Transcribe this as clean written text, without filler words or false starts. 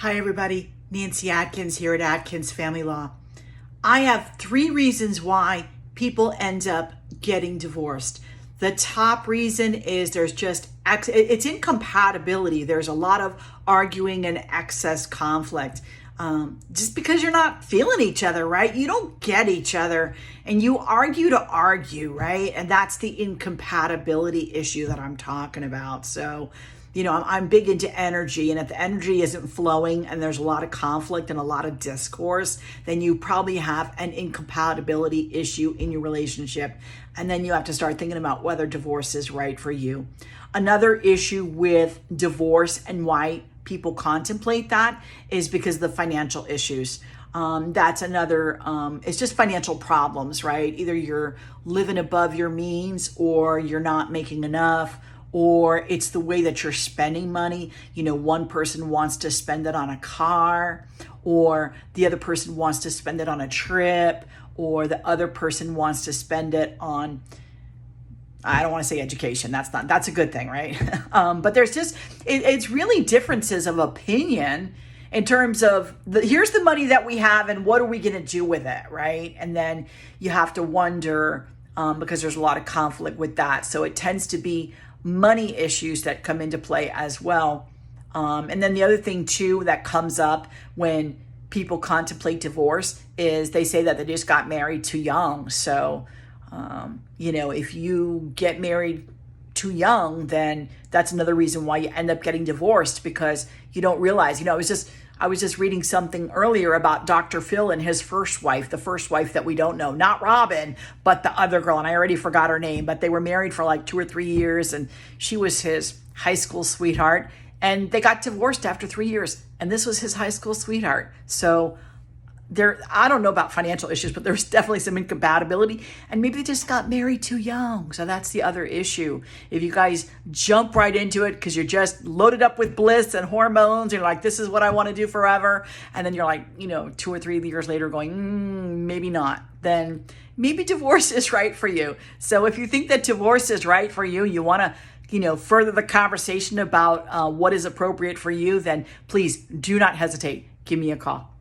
Hi, everybody. Nancy Atkins here at Atkins Family Law. I have 3 reasons why people end up getting divorced. The top reason is it's incompatibility. There's a lot of arguing and excess conflict. Just because you're not feeling each other, right? You don't get each other and you argue to argue, right? And that's the incompatibility issue that I'm talking about. So, I'm big into energy, and if the energy isn't flowing and there's a lot of conflict and a lot of discourse, then you probably have an incompatibility issue in your relationship. And then you have to start thinking about whether divorce is right for you. Another issue with divorce and why people contemplate that is because of the financial issues. That's another, it's just financial problems, right? Either you're living above your means or you're not making enough, or it's the way that you're spending money. One person wants to spend it on a car, or the other person wants to spend it on a trip, or the other person wants to spend it on, I don't want to say education. That's a good thing, right? But there's it's really differences of opinion in terms of here's the money that we have and what are we going to do with it, right? And then you have to wonder, because there's a lot of conflict with that. So it tends to be money issues that come into play as well. And then the other thing too that comes up when people contemplate divorce is they say that they just got married too young. So, if you get married too young, then that's another reason why you end up getting divorced, because you don't realize, I was just reading something earlier about Dr. Phil and his first wife, the first wife that we don't know, not Robin, but the other girl. And I already forgot her name, but they were married for like 2 or 3 years and she was his high school sweetheart, and they got divorced after 3 years. And this was his high school sweetheart. So I don't know about financial issues, but there's definitely some incompatibility, and maybe they just got married too young. So that's the other issue. If you guys jump right into it because you're just loaded up with bliss and hormones, and you're like, this is what I want to do forever, and then you're like, 2 or 3 years later going, maybe not, then maybe divorce is right for you. So if you think that divorce is right for you, you want to further the conversation about what is appropriate for you, then please do not hesitate. Give me a call.